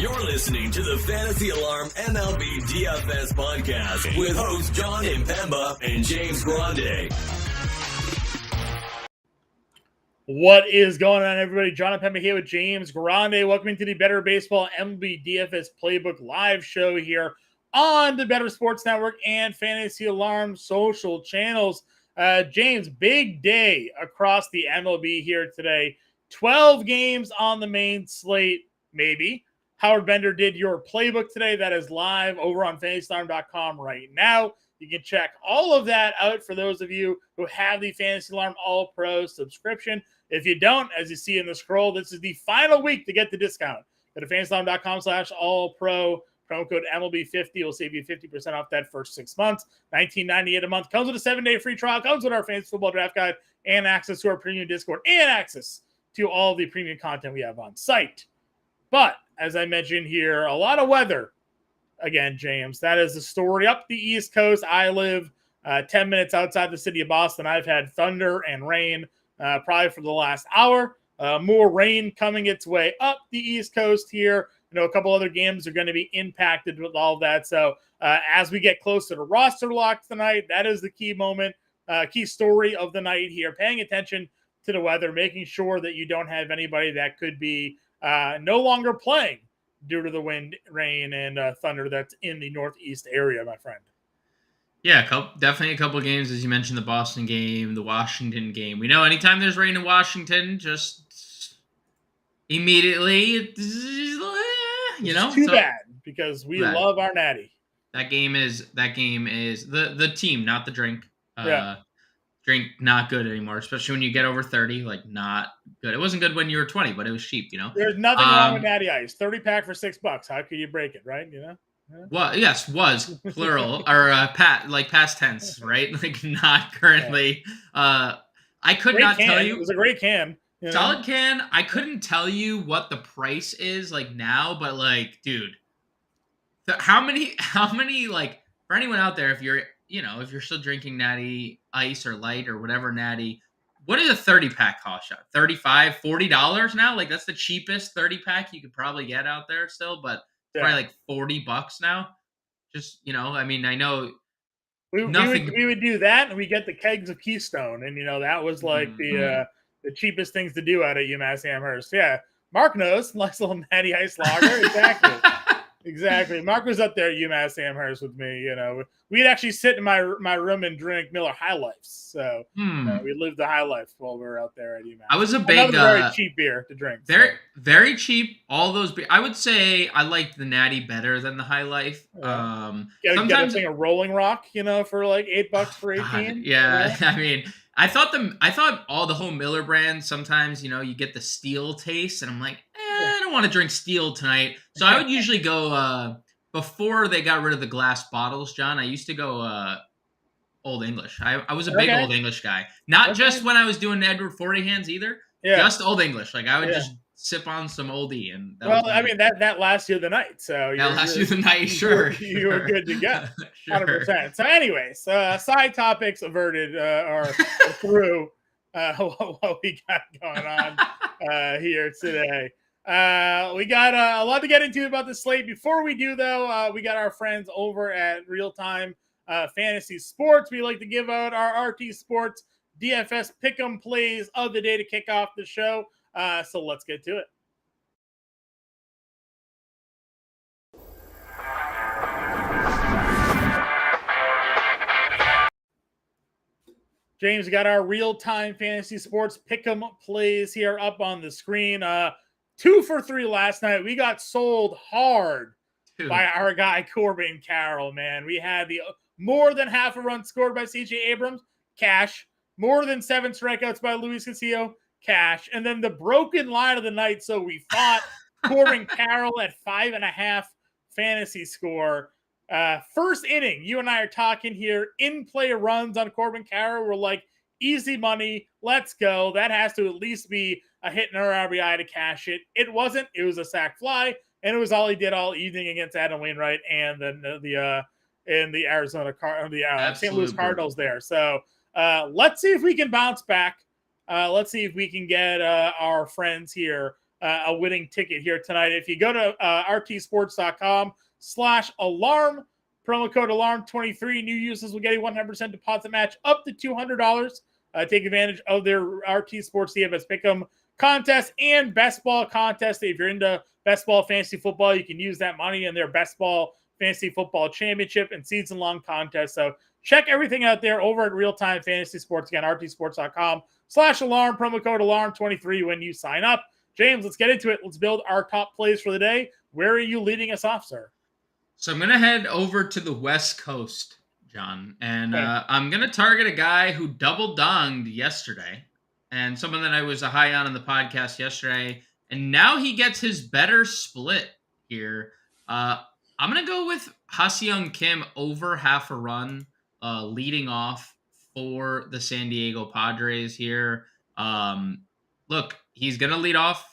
You're listening to the Fantasy Alarm MLB DFS podcast with hosts Jon Impemba and James Grande. What is going on, everybody? Jon Impemba here with James Grande. Welcome to the Better Baseball MLB DFS Playbook live show here on the Better Sports Network and Fantasy Alarm social channels. James, big day across the MLB here today. 12 games on the main slate, maybe. Howard Bender did your playbook today. That is live over on fantasyalarm.com right now. You can check all of that out for those of you who have the Fantasy Alarm All-Pro subscription. If you don't, as you see in the scroll, this is the final week to get the discount. Go to fantasyalarm.com/all-pro. Promo code MLB50 will save you 50% off that first 6 months. $19.98 a month. Comes with a 7-day free trial. Comes with our Fantasy Football Draft Guide and access to our premium Discord and access to all the premium content we have on site. But as I mentioned here, a lot of weather. Again, James, that is the story up the East Coast. I live 10 minutes outside the city of Boston. I've had thunder and rain probably for the last hour. More rain coming its way up the East Coast here. You know, a couple other games are going to be impacted with all of that. So as we get closer to roster lock tonight, that is the key moment, key story of the night here. Paying attention to the weather, making sure that you don't have anybody that could be no longer playing due to the wind, rain, and thunder that's in the Northeast area, my friend. Yeah, definitely a couple of games, as you mentioned, the Boston game, the Washington game. We know anytime there's rain in Washington, just immediately, It's too bad because we love our natty. That game is the team, not the drink. Yeah. Drink not good anymore, especially when you get over 30. Like, not good. It wasn't good when you were 20, but it was cheap. There's nothing wrong with Natty Ice. 30-pack for $6. How could you break it, right? Yeah. Well, yes, was plural or past tense, right? Like, not currently. I could great not can. tell you. It was a great can. Solid can. I couldn't tell you what the price is like now, but like, dude, how many like, for anyone out there, if you're still drinking Natty Ice or Light or whatever Natty, what does a 30-pack cost you? $35, $40 now? Like, that's the cheapest 30-pack you could probably get out there still, but probably like $40 now. Just, I mean, I know we would do that, and we get the kegs of Keystone, and that was like the cheapest things to do out at UMass Amherst. Yeah, Mark knows, nice little Natty Ice lager, exactly. Exactly. Mark was up there at UMass Amherst with me. We'd actually sit in my room and drink Miller High Lifes. So we lived the high life while we were out there at UMass. I was a big very cheap beer to drink. Very cheap. All those beers. I would say I liked the Natty better than the High Life. Sometimes a Rolling Rock, for like $8 for 18. Yeah. I mean, I thought all the whole Miller brand, sometimes, you get the steel taste, and I'm like, I don't want to drink steel tonight. So I would usually go, before they got rid of the glass bottles, John, I used to go Old English. I was a big Old English guy. Not just when I was doing Edward 40 hands either. Yeah. Just Old English. Like, I would just sip on some oldie. And that lasts you the night. So that lasts you the night, sure. You were good to go. 100%. So anyways, side topics averted or through what we got going on here today. We got a lot to get into about the slate. Before we do, though, we got our friends over at Real Time Fantasy Sports. We like to give out our RT Sports DFS Pick'em plays of the day to kick off the show. So let's get to it. James, we got our Real Time Fantasy Sports Pick'em plays here up on the screen. 2 for 3 last night. We got sold hard by our guy Corbin Carroll, man. We had the more than half a run scored by C.J. Abrams, cash. More than 7 strikeouts by Luis Castillo, cash. And then the broken line of the night, so we fought Corbin Carroll at 5.5 fantasy score. First inning, you and I are talking here, in-play runs on Corbin Carroll were like, easy money, let's go. That has to at least be a hit in our RBI to cash it. It wasn't. It was a sac fly, and it was all he did all evening against Adam Wainwright and the St. Louis Cardinals there. So let's see if we can bounce back. Let's see if we can get our friends here a winning ticket here tonight. If you go to rtsports.com/alarm, promo code alarm23, new users will get a 100% deposit match up to $200. Take advantage of their RT Sports DFS Pick'em contest and best ball contest. If you're into best ball fantasy football, you can use that money in their best ball fantasy football championship and season-long contest. So check everything out there over at Real Time Fantasy Sports. Again, rtsports.com/alarm, promo code alarm23 when you sign up. James, let's get into it. Let's build our top plays for the day. Where are you leading us off, sir? So I'm going to head over to the West Coast, John, and Okay. I'm going to target a guy who double-donged yesterday and someone that I was a high on the podcast yesterday, and now he gets his better split here. I'm going to go with Ha-Seong Kim over half a run, leading off for the San Diego Padres here. Look, he's going to lead off.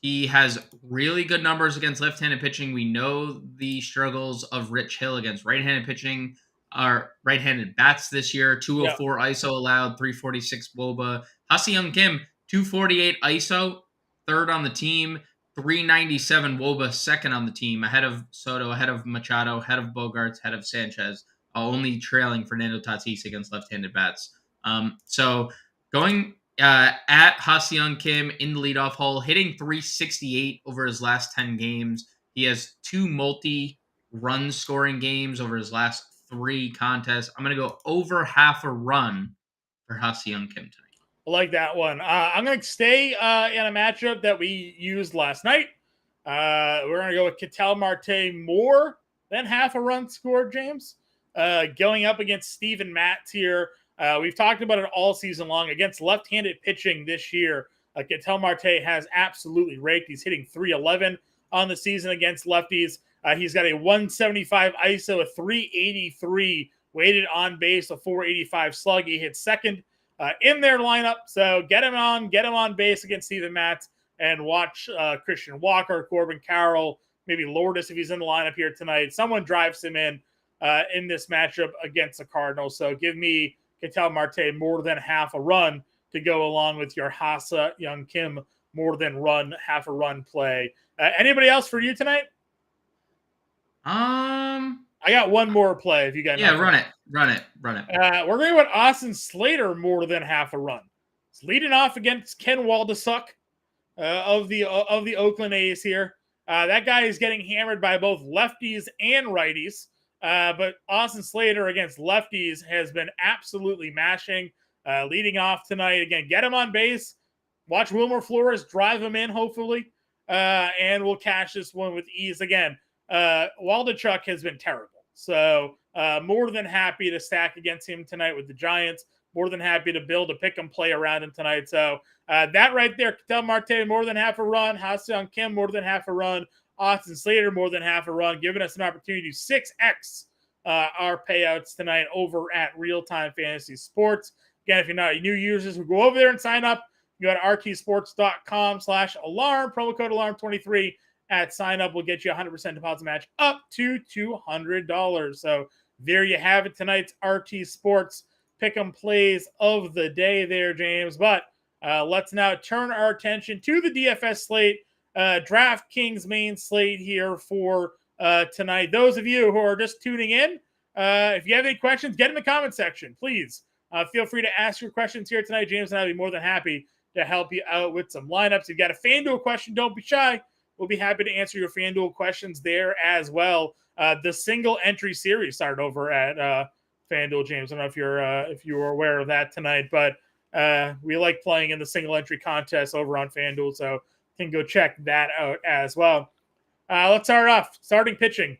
He has really good numbers against left-handed pitching. We know the struggles of Rich Hill against right-handed pitching, or right-handed bats this year. 204 ISO allowed, 346 WOBA. Ha-Seong Kim, 248 ISO, third on the team, 397 WOBA, second on the team, ahead of Soto, ahead of Machado, ahead of Bogarts, ahead of Sanchez, only trailing Fernando Tatis against left-handed bats. So going at Ha-Seong Kim in the leadoff hole, hitting 368 over his last 10 games. He has 2 multi-run scoring games over his last 3 contests. I'm going to go over half a run for Ha-Seong Kim tonight. I like that one. I'm going to stay in a matchup that we used last night. We're going to go with Ketel Marte more than half a run scored, James. Going up against Steven Matz here. We've talked about it all season long. Against left-handed pitching this year, Ketel Marte has absolutely raked. He's hitting 311 on the season against lefties. He's got a 175 ISO, a 383 weighted on base, a 485 slug. He hits second in their lineup. So get him on base against Steven Matz, and watch Christian Walker, Corbin Carroll, maybe Lourdes if he's in the lineup here tonight. Someone drives him in this matchup against the Cardinals. So give me Ketel Marte more than half a run to go along with your Ha-Seong Kim more than half a run play. Anybody else for you tonight? I got one more play. If you got run it. We're going with Austin Slater more than half a run. It's leading off against Ken Waldichuk of the Oakland A's here. That guy is getting hammered by both lefties and righties. But Austin Slater against lefties has been absolutely mashing, leading off tonight. Again, get him on base. Watch Wilmer Flores drive him in, hopefully, and we'll cash this one with ease. Again, Waldichuk has been terrible. So more than happy to stack against him tonight with the Giants. More than happy to build a pick and play around him tonight. So that right there, Ketel Marte more than half a run. Ha-Seong Kim more than half a run. Austin Slater more than half a run, giving us an opportunity to 6x our payouts tonight over at Real Time Fantasy Sports. Again, if you're not new users, we'll go over there and sign up. You go to rtsports.com/alarm, promo code alarm23 at sign up. We'll get you a 100% deposit match up to $200. So there you have it, tonight's RT Sports Pick'em plays of the day there, James. But let's now turn our attention to the DFS slate. DraftKings main slate here for tonight. Those of you who are just tuning in, if you have any questions, get in the comment section, please. Feel free to ask your questions here tonight. James and I will be more than happy to help you out with some lineups. If you've got a FanDuel question, don't be shy. We'll be happy to answer your FanDuel questions there as well. The single entry series started over at FanDuel, James. I don't know if you were aware of that tonight, but we like playing in the single entry contest over on FanDuel, so can go check that out as well. Let's start off. Starting pitching.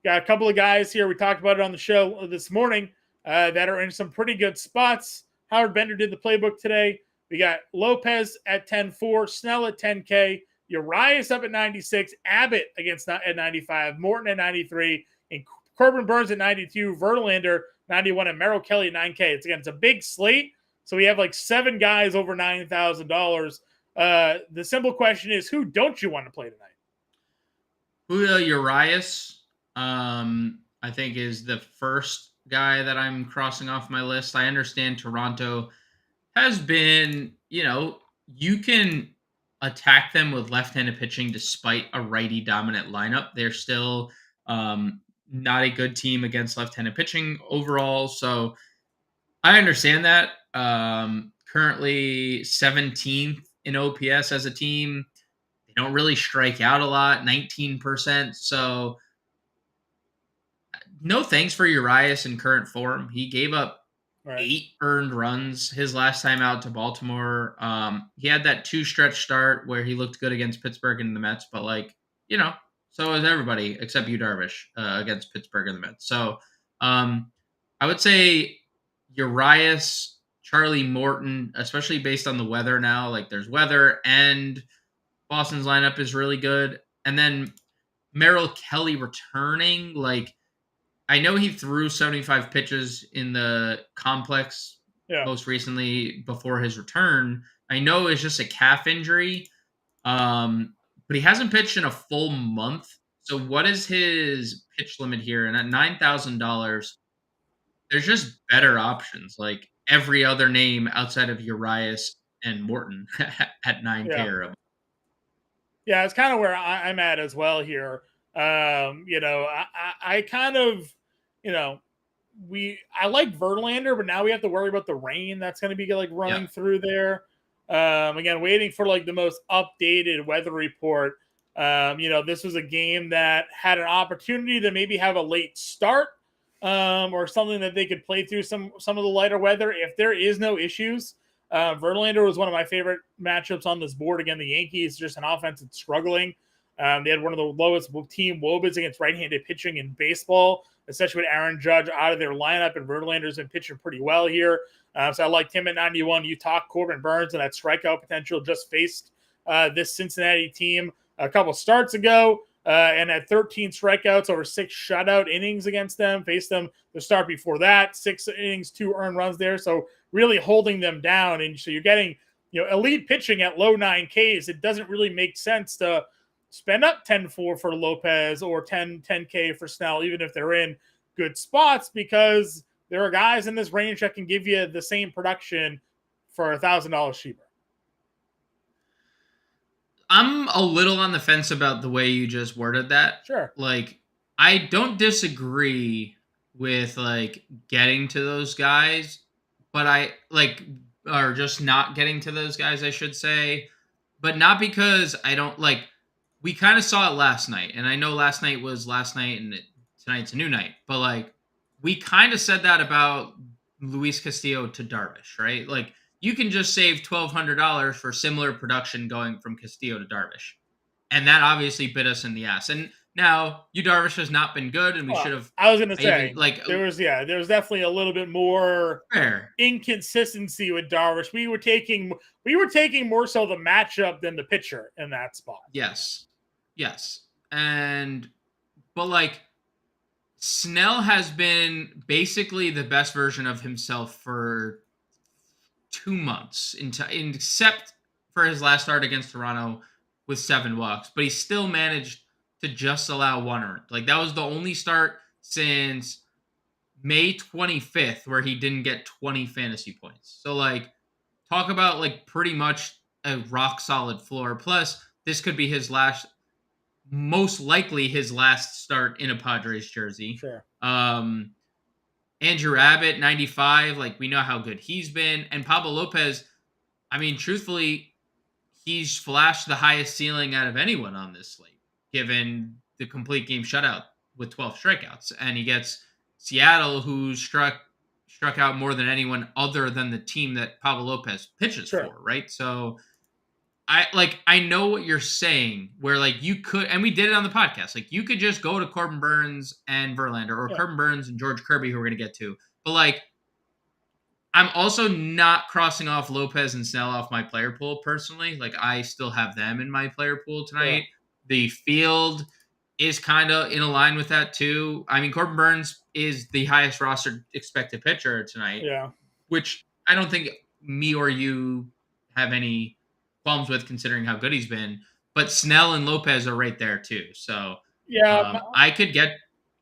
Got a couple of guys here. We talked about it on the show this morning that are in some pretty good spots. Howard Bender did the playbook today. We got Lopez at 10-4, Snell at 10K, Urias up at 96, Abbott at 95, Morton at 93, and Corbin Burns at 92, Verlander 91, and Merrill Kelly at 9K. It's a big slate, so we have like 7 guys over $9,000. The simple question is, who don't you want to play tonight? Julio Urias, I think, is the first guy that I'm crossing off my list. I understand Toronto has been, you can attack them with left-handed pitching despite a righty dominant lineup. They're still not a good team against left-handed pitching overall. So I understand that. Currently 17th in OPS as a team. They don't really strike out a lot, 19%. So no thanks for Urias in current form. He gave up 8 earned runs his last time out to Baltimore. He had that 2-stretch start where he looked good against Pittsburgh and the Mets, but so is everybody except you, Darvish, against Pittsburgh and the Mets. So I would say Urias, Charlie Morton, especially based on the weather now. Like there's weather and Boston's lineup is really good. And then Merrill Kelly returning, I know he threw 75 pitches in the complex most recently before his return. I know it's just a calf injury, but he hasn't pitched in a full month. So what is his pitch limit here? And at $9,000, there's just better options, like every other name outside of Urias and Morton at 9K or above. Yeah, it's kind of where I'm at as well here. I kind of, I like Verlander, but now we have to worry about the rain that's going to be running through there. Again, waiting for the most updated weather report. This was a game that had an opportunity to maybe have a late start, or something that they could play through some of the lighter weather. If there is no issues, Verlander was one of my favorite matchups on this board. Again, the Yankees, just an offense that's struggling. They had one of the lowest team WOBAs against right-handed pitching in baseball, especially with Aaron Judge out of their lineup, and Verlander's been pitching pretty well here. So I liked him at 91. You talk Corbin Burns and that strikeout potential, just faced this Cincinnati team a couple starts ago, and had 13 strikeouts over 6 shutout innings against them. Faced them the start before that, 6 innings, 2 earned runs there. So really holding them down. And so you're getting elite pitching at low 9Ks. It doesn't really make sense to spend up 10-4 for Lopez or 10K for Snell, even if they're in good spots, because there are guys in this range that can give you the same production for $1,000 cheaper. I'm a little on the fence about the way you just worded that. Sure. I don't disagree with getting to those guys, but or just not getting to those guys, I should say, but not because I don't we kind of saw it last night, and I know last night was last night and tonight's a new night, but we kind of said that about Luis Castillo to Darvish, right? You can just save $1,200 for similar production going from Castillo to Darvish. And that obviously bit us in the ass. And now Darvish has not been good, and we should have. I was going to say, there was definitely a little bit more inconsistency with Darvish. We were taking more so the matchup than the pitcher in that spot. Yes. But Snell has been basically the best version of himself for 2 months, except for his last start against Toronto with 7 walks, but he still managed to just allow 1 earned. That was the only start since May 25th where he didn't get 20 fantasy points. So talk about pretty much a rock solid floor. Plus, this could be most likely his last start in a Padres jersey. Sure. Andrew Abbott, 95. We know how good he's been. And Pablo Lopez, I mean, truthfully, he's flashed the highest ceiling out of anyone on this slate, given the complete game shutout with 12 strikeouts. And he gets Seattle, who struck out more than anyone other than the team that Pablo Lopez pitches for, right? So I know what you're saying, where you could, and we did it on the podcast, you could just go to Corbin Burns and Verlander, or Corbin Burns and George Kirby, who we're going to get to. But I'm also not crossing off Lopez and Snell off my player pool personally. I still have them in my player pool tonight. Yeah. The field is kind of in line with that too. I mean, Corbin Burns is the highest rostered expected pitcher tonight. Yeah. Which I don't think me or you have any qualms with, considering how good he's been. But Snell and Lopez are right there too. So yeah, I could get.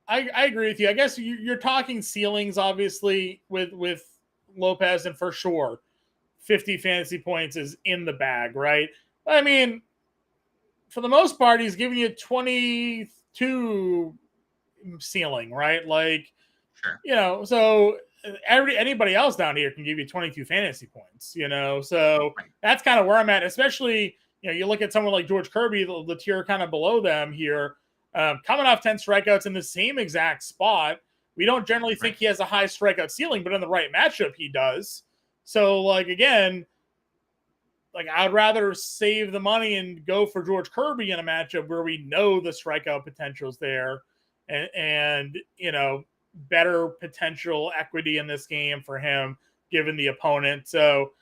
I agree with you. I guess you're talking ceilings, obviously, with Lopez, and for sure 50 fantasy points is in the bag, right? I mean, for the most part, he's giving you 22 ceiling, right? Like, Sure. So anybody else down here can give you 22 fantasy points, so Right. that's kind of where I'm at, especially, you look at someone like George Kirby, the tier kind of below them here, coming off 10 strikeouts in the same exact spot. We don't generally think Right. he has a high strikeout ceiling, but in the right matchup, he does. So, like, again, like, I'd rather save the money and go for George Kirby in a matchup where we know the strikeout potential's there, and better potential equity in this game for him given the opponent. So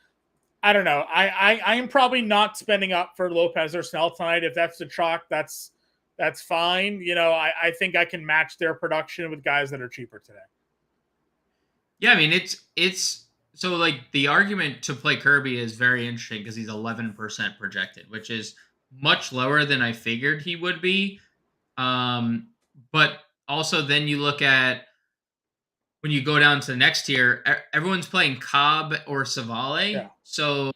I don't know. I am probably not spending up for Lopez or Snell tonight. If that's the chalk, that's fine. I think I can match their production with guys that are cheaper today. Yeah, I mean it's so like the argument to play Kirby is very interesting because he's 11% projected, which is much lower than I figured he would be. But also then you look at when you go down to the next tier, everyone's playing Cobb or Yeah. Savale. So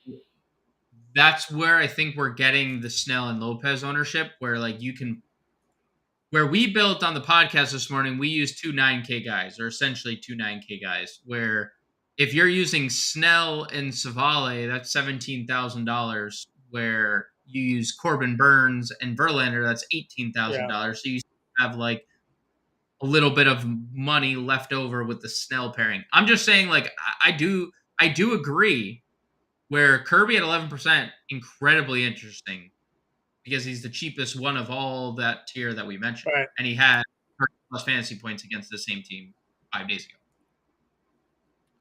that's where I think we're getting the Snell and Lopez ownership, where like you can where we built on the podcast this morning, we used two 9K guys, or essentially two 9K guys, where if you're using Snell and Savale, that's $17,000, where you use Corbin Burns and Verlander, that's $18,000. Yeah. So you have like a little bit of money left over with the Snell pairing. I'm just saying, like, I do agree where Kirby at 11%, incredibly interesting because he's the cheapest one of all that tier that we mentioned. Right. And he had 30 plus fantasy points against the same team 5 days ago.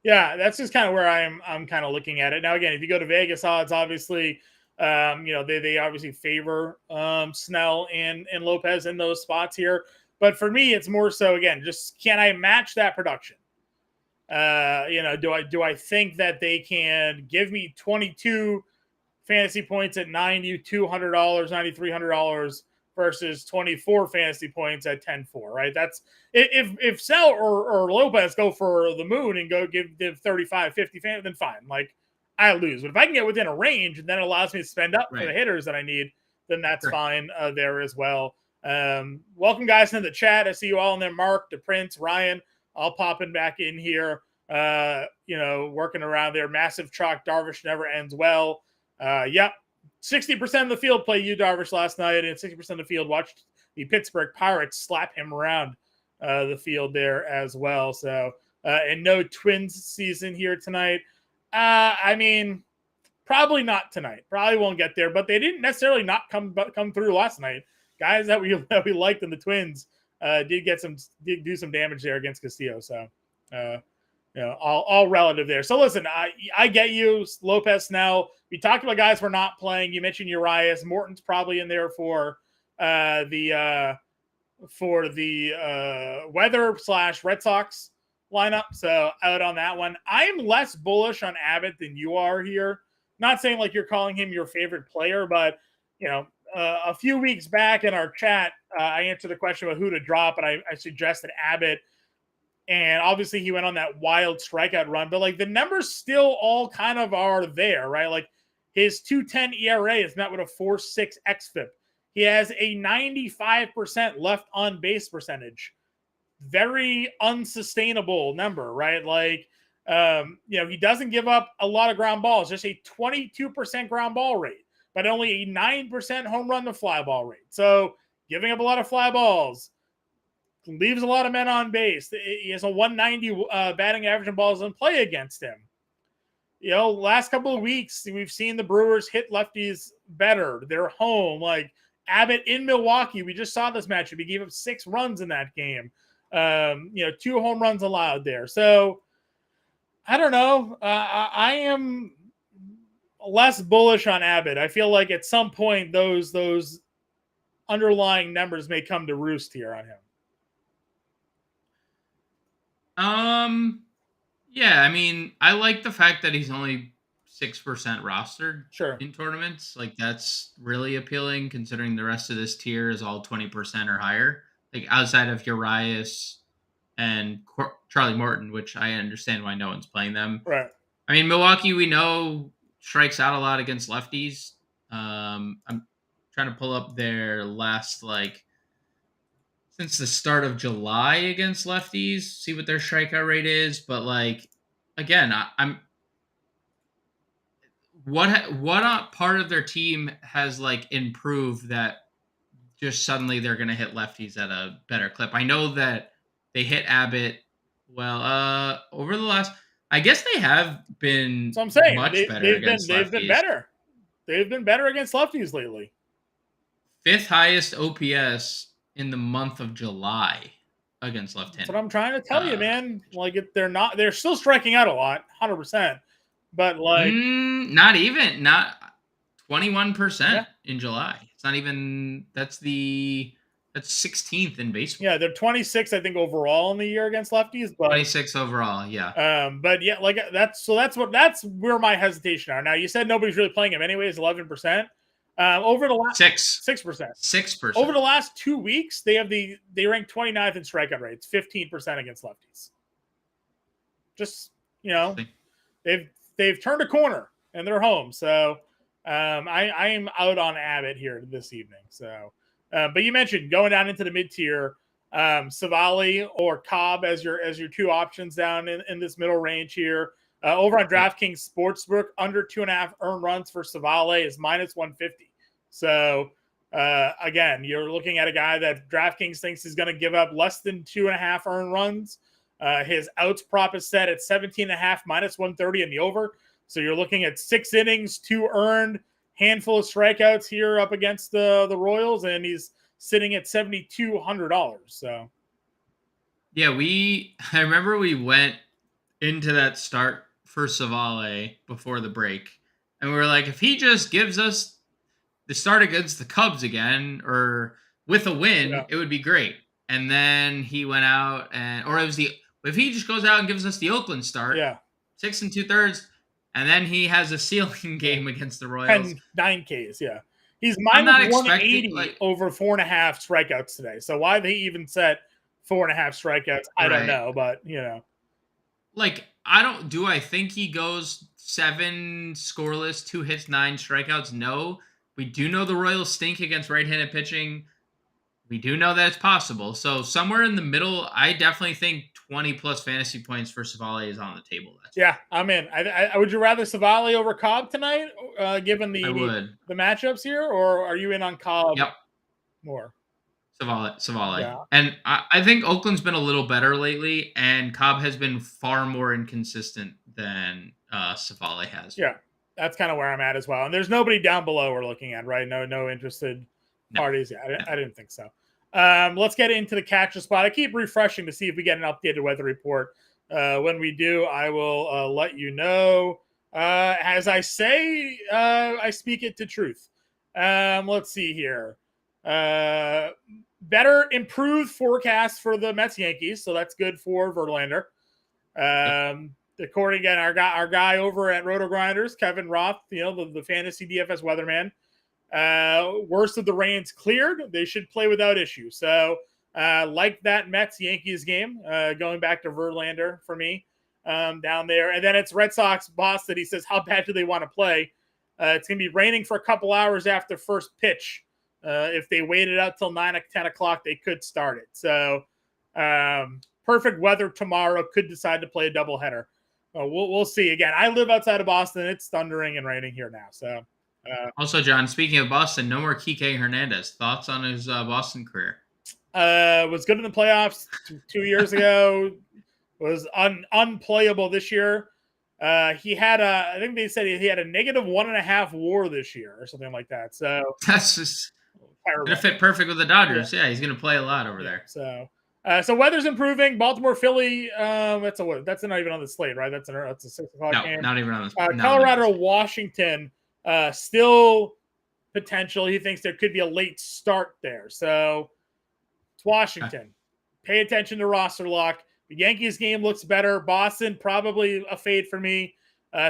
Yeah, that's just kind of where I'm kind of looking at it. Now, again, if you go to Vegas odds, obviously, they obviously favor Snell and Lopez in those spots here. But for me, it's more so, again, just can I match that production? Do I think that they can give me 22 fantasy points at $9,200, $9,300 versus 24 fantasy points at 10-4, right? That's if Snell or Lopez go for the moon and go give 35, 50 fan, then fine. Like, I lose. But if I can get within a range and then it allows me to spend up for the hitters that I need, then that's fine there as well. Welcome, guys, into the chat. I see you all in there. Mark, the Prince, Ryan, all popping back in here. Working around there. Massive chalk. Darvish never ends well. Yep. 60% of the field played Yu Darvish last night, and 60% of the field watched the Pittsburgh Pirates slap him around the field there as well. So, and no Twins season here tonight. I mean, probably not tonight. Probably won't get there, but they didn't necessarily not come through last night. Guys that we liked in the Twins did do some damage there against Castillo. So, all relative there. So listen, I get you, Lopez. Now we talked about guys we're not playing. You mentioned Urias. Morton's probably in there for the weather / Red Sox lineup. So out on that one. I am less bullish on Abbott than you are here. Not saying like you're calling him your favorite player, but a few weeks back in our chat, I answered the question about who to drop, and I suggested Abbott. And obviously he went on that wild strikeout run, but like the numbers still all kind of are there, right? Like his 2.10 ERA is met with a 4.6 xFIP. He has a 95% left on base percentage. Very unsustainable number, right? Like, he doesn't give up a lot of ground balls, just a 22% ground ball rate, but only a 9% home run to fly ball rate. So giving up a lot of fly balls, leaves a lot of men on base. He has a 190 batting average and balls in play against him. Last couple of weeks, we've seen the Brewers hit lefties better. They're home. Like Abbott in Milwaukee, we just saw this matchup. He gave up 6 runs in that game. 2 home runs allowed there. So I don't know. I am less bullish on Abbott. I feel like at some point those underlying numbers may come to roost here on him. Yeah, I mean, I like the fact that he's only 6% rostered in tournaments. Like, that's really appealing considering the rest of this tier is all 20% or higher. Like, outside of Urias and Charlie Morton, which I understand why no one's playing them. Right. I mean, Milwaukee, we know, strikes out a lot against lefties. I'm trying to pull up their last since the start of July against lefties, see what their strikeout rate is. But again, I'm what part of their team has improved that just suddenly they're going to hit lefties at a better clip. I know that they hit Abbott over the last. I guess they have been So I'm saying much better they've against been lefties. better. They've been better against lefties lately. 5th highest OPS in the month of July against left-handed. That's what I'm trying to tell you, man. They're still striking out a lot, 100%. But not 21% in July. It's not even. That's 16th in baseball. Yeah, they're 26th, I think, overall in the year against lefties. But 26 overall, yeah. But yeah, that's where my hesitation are. Now, you said nobody's really playing him anyways, 11%. Over the last 6%. Over the last 2 weeks, they rank 29th in strikeout rates, 15% against lefties. Just they've turned a corner and they're home. So I am out on Abbott here this evening. So, but you mentioned going down into the mid tier, Savali or Cobb as your two options down in this middle range here. Over on DraftKings Sportsbook, under 2.5 earned runs for Savali is -150. So again, you're looking at a guy that DraftKings thinks is going to give up less than 2.5 earned runs. His outs prop is set at 17.5, -130 in the over. So you're looking at 6 innings, 2 earned, handful of strikeouts here up against the Royals, and he's sitting at $7,200. So yeah, I remember we went into that start for Savale before the break, and we were like, if he just gives us the start against the Cubs again or with a win, it would be great. And then he went out if he just goes out and gives us the Oakland start, 6 2/3, and then he has a ceiling game against the Royals. 9 Ks, He's -180 over 4.5 strikeouts today. So why they even set 4.5 strikeouts, I don't know, but I think he goes 7 scoreless, 2 hits, 9 strikeouts? No. We do know the Royals stink against right-handed pitching. We do know that it's possible. So somewhere in the middle, I definitely think 20-plus fantasy points for Savali is on the table. I'm in. Would you rather Savali over Cobb tonight, given the matchups here, or are you in on Cobb more? Savali. Yeah. And I think Oakland's been a little better lately, and Cobb has been far more inconsistent than Savali has. Yeah, that's kind of where I'm at as well. And there's nobody down below we're looking at, right? No interested parties. I didn't think so. Let's get into the catcher spot. I keep refreshing to see if we get an updated weather report. When we do, I will let you know. As I say, I speak it to truth. Let's see here. Better improved forecast for the Mets Yankees, so that's good for Verlander. According again, our guy over at Roto Grinders, Kevin Roth, the fantasy DFS weatherman. Worst of the rain's cleared. They should play without issue. So, like that Mets Yankees game, going back to Verlander for me down there. And then it's Red Sox Boston. He says, how bad do they want to play? It's going to be raining for a couple hours after first pitch. If they waited out till 9 or 10 o'clock, they could start it. So, perfect weather tomorrow. Could decide to play a doubleheader. We'll see. Again, I live outside of Boston. It's thundering and raining here now. So. Also, John, speaking of Boston, no more Kike Hernandez. Thoughts on his Boston career? Was good in the playoffs 2 years ago. Was unplayable this year. He had I think they said he had a -1.5 WAR this year or something like that. So that's just gonna fit perfect with the Dodgers. Yeah, he's gonna play a lot over there. So weather's improving. Baltimore, Philly. That's not even on the slate, right? That's a 6 o'clock game. Not even on the. Colorado, Washington. Still potential. He thinks there could be a late start there. So it's Washington. Pay attention to roster lock. The Yankees game looks better. Boston, probably a fade for me.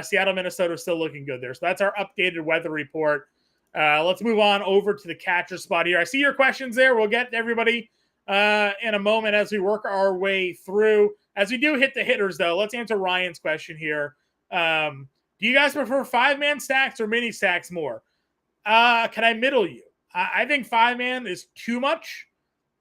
Seattle, Minnesota still looking good there. So that's our updated weather report. Let's move on over to the catcher spot here. I see your questions there. We'll get to everybody in a moment as we work our way through. As we do hit the hitters, though, let's answer Ryan's question here. Do you guys prefer 5-man stacks or mini stacks more? Can I middle you? I think 5-man is too much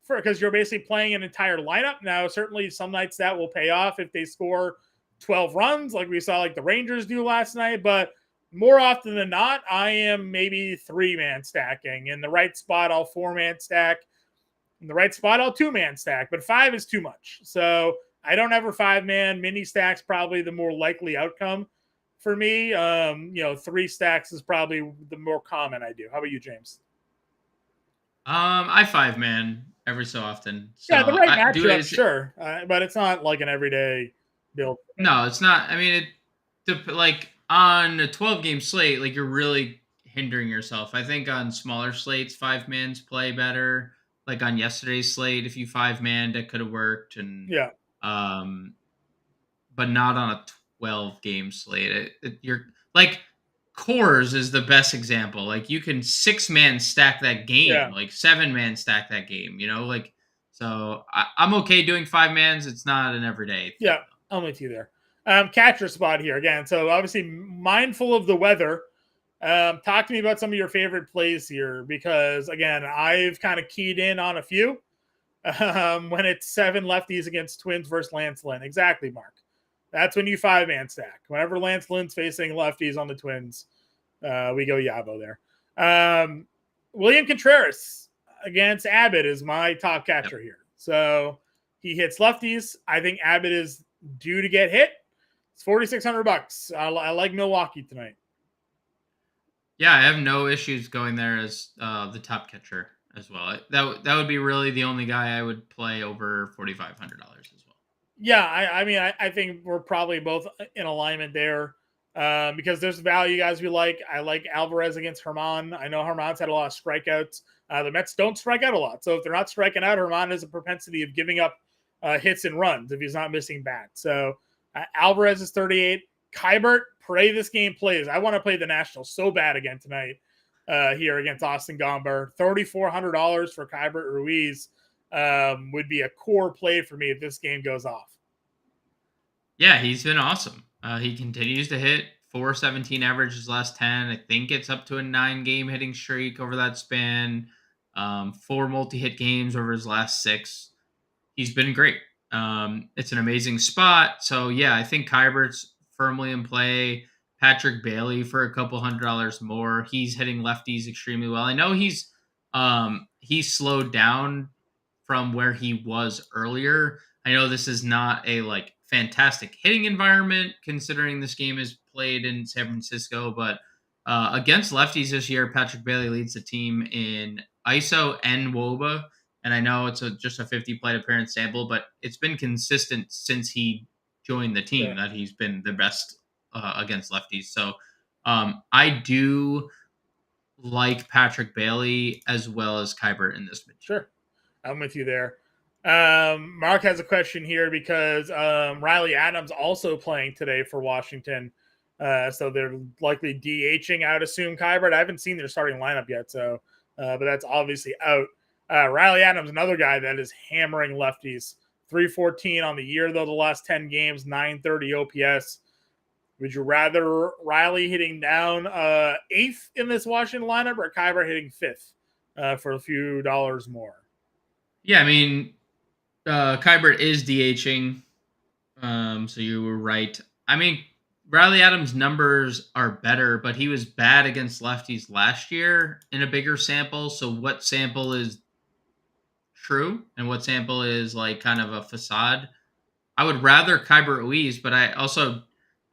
because you're basically playing an entire lineup. Now, certainly some nights that will pay off if they score 12 runs like we saw like the Rangers do last night. But more often than not, I am maybe 3-man stacking. In the right spot, I'll 4-man stack. In the right spot, I'll 2-man stack. But 5 is too much. So I don't ever 5-man. Mini stacks probably the more likely outcome for me. 3 stacks is probably the more common I do. How about you, James? I 5-man every so often. So Yeah, the right I do matchup, it. sure, but it's not like an everyday build. No, it's not. I mean, like on a 12-game slate, like you're really hindering yourself. I think on smaller slates, 5-mans play better. Like on yesterday's slate, if you 5-man, that could have worked, and Yeah, but not on a 12-game slate. You're like Coors is the best example. Like you can 6-man stack that game, yeah, like 7-man stack that game. Like so. I'm okay doing 5-mans. It's not an everyday thing. yeah. I'm with you there. Catcher spot here again. So obviously mindful of the weather. Talk to me about some of your favorite plays here because again, I've kind of keyed in on a few. When it's 7 lefties against Twins versus Lance Lynn. Exactly, Mark. That's when you 5-man stack. Whenever Lance Lynn's facing lefties on the Twins, we go Yabo there. William Contreras against Abbott is my top catcher here. So he hits lefties. I think Abbott is due to get hit. It's $4,600. I like Milwaukee tonight. Yeah, I have no issues going there as the top catcher as well. That would be really the only guy I would play over $4,500 as well. Yeah, I think we're probably both in alignment there because there's value guys we like. I like Alvarez against Herman. I know Herman's had a lot of strikeouts. The Mets don't strike out a lot. So if they're not striking out, Herman has a propensity of giving up hits and runs if he's not missing bats. So Alvarez is 38. Kybert, pray this game plays. I want to play the Nationals so bad again tonight here against Austin Gomber. $3,400 for Kybert Ruiz would be a core play for me if this game goes off. Yeah, he's been awesome. He continues to hit 417 average his last 10. I think it's up to a 9-game hitting streak over that span. 4 multi-hit games over his last 6. He's been great. It's an amazing spot. So, yeah, I think Kybert's firmly in play. Patrick Bailey for a couple $100 more. He's hitting lefties extremely well. I know he's slowed down from where he was earlier. I know this is not a fantastic hitting environment considering this game is played in San Francisco, but against lefties this year, Patrick Bailey leads the team in ISO and WOBA. And I know it's just a 50 plate appearance sample, but it's been consistent since he joined the team that he's been the best against lefties. So I do like Patrick Bailey as well as Kybert in this match. Sure. I'm with you there. Mark has a question here because Riley Adams also playing today for Washington. So they're likely DHing, I would assume, Kybert. I haven't seen their starting lineup yet, so but that's obviously out. Riley Adams, another guy that is hammering lefties. 314 on the year, though, the last 10 games, 930 OPS. Would you rather Riley hitting down 8th in this Washington lineup or Kybert hitting 5th for a few dollars more? Yeah, I mean, Kybert is DHing, so you were right. I mean, Riley Adams' numbers are better, but he was bad against lefties last year in a bigger sample. So what sample is true and what sample is kind of a facade? I would rather Kybert Ruiz, but I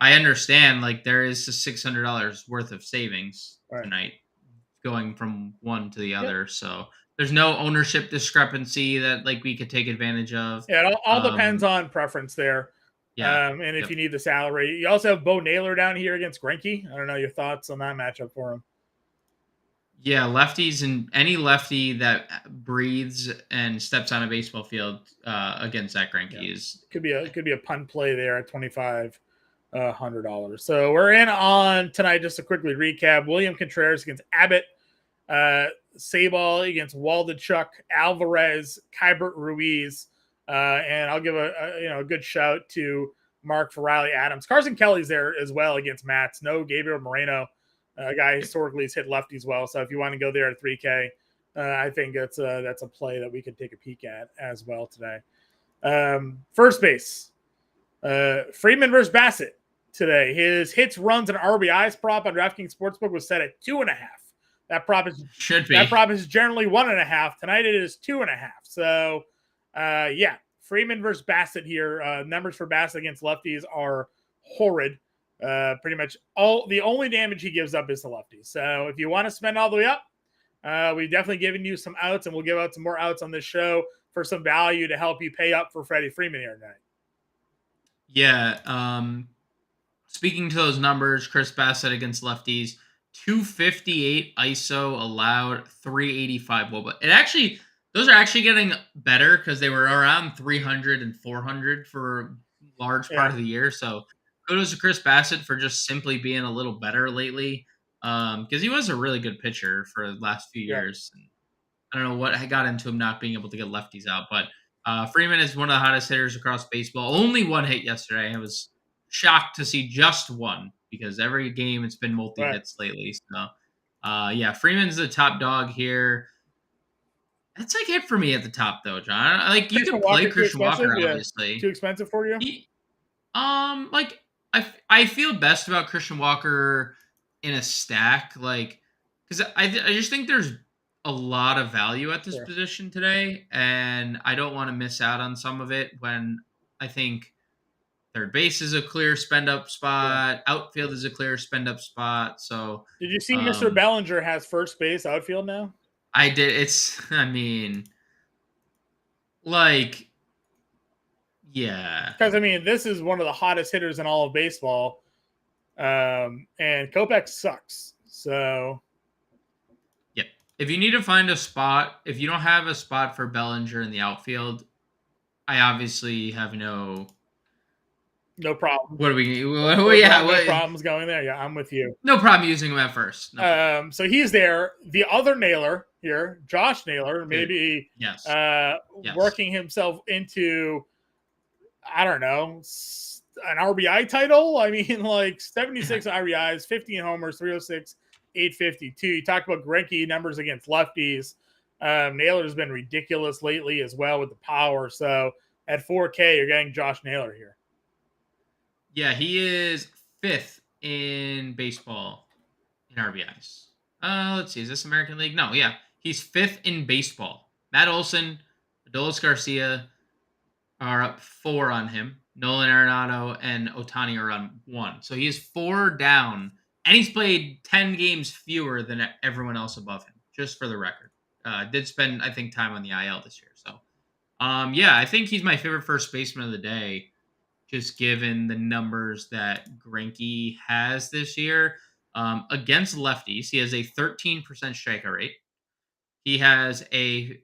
understand there is a $600 worth of savings tonight going from one to the other. So there's no ownership discrepancy that we could take advantage of. Yeah, it all depends on preference there. Yeah. And if you need the salary. You also have Bo Naylor down here against Greinke. I don't know your thoughts on that matchup for him. Yeah, lefties and any lefty that breathes and steps on a baseball field against Zach Greinke is could be a punt play there at $2,500. So we're in on tonight. Just to quickly recap: William Contreras against Abbott, Sabal against Waldichuk, Alvarez, Kybert Ruiz, and I'll give a good shout to Mark for Riley Adams. Carson Kelly's there as well against Mats. No Gabriel Moreno. A guy historically has hit lefties well. So if you want to go there at 3K, I think that's a play that we could take a peek at as well today. First base, Freeman versus Bassett today. His hits, runs, and RBIs prop on DraftKings Sportsbook was set at 2.5. That prop is generally 1.5. Tonight it is 2.5. So, Freeman versus Bassett here. Numbers for Bassett against lefties are horrid. Pretty much the only damage he gives up is the lefties. So if you want to spend all the way up, we've definitely given you some outs, and we'll give out some more outs on this show for some value to help you pay up for Freddie Freeman here tonight. Yeah. Speaking to those numbers, Chris Bassett against lefties, 258 ISO allowed, 385 WOBA. Those are actually getting better because they were around 300 and 400 for a large part of the year. So kudos to Chris Bassett for just simply being a little better lately. Because he was a really good pitcher for the last few years. And I don't know what got into him not being able to get lefties out, but Freeman is one of the hottest hitters across baseball. Only one hit yesterday. I was shocked to see just one because every game it's been multi-hits lately. So, Freeman's the top dog here. That's like it for me at the top, though, John. Like you can play Christian Walker, obviously. Too expensive for you? I feel best about Christian Walker in a stack, because I just think there's a lot of value at this position today, and I don't want to miss out on some of it when I think third base is a clear spend-up spot, outfield is a clear spend-up spot. So, did you see Mr. Bellinger has first base outfield now? I did. Because this is one of the hottest hitters in all of baseball, and Kopech sucks. So, yep. If you need to find a spot, if you don't have a spot for Bellinger in the outfield, I obviously have no problem. No problems going there. Yeah, I'm with you. No problem using him at first. So he's there. The other Naylor here, Josh Naylor, maybe working himself into, I don't know, an RBI title. 76 RBIs, 15 homers, 306, 852. You talked about Greinke numbers against lefties. Naylor's been ridiculous lately as well with the power. So at 4K, you're getting Josh Naylor here. Yeah, he is 5th in baseball in RBIs. Let's see. Is this American League? No, yeah. He's 5th in baseball. Matt Olson, Adolis Garcia are up 4 on him. Nolan Arenado and Ohtani are on 1. So he is 4 down, and he's played 10 games fewer than everyone else above him, just for the record. Did spend, I think, time on the IL this year. So, I think he's my favorite first baseman of the day, just given the numbers that Greinke has this year. Against lefties, he has a 13% strikeout rate. He has a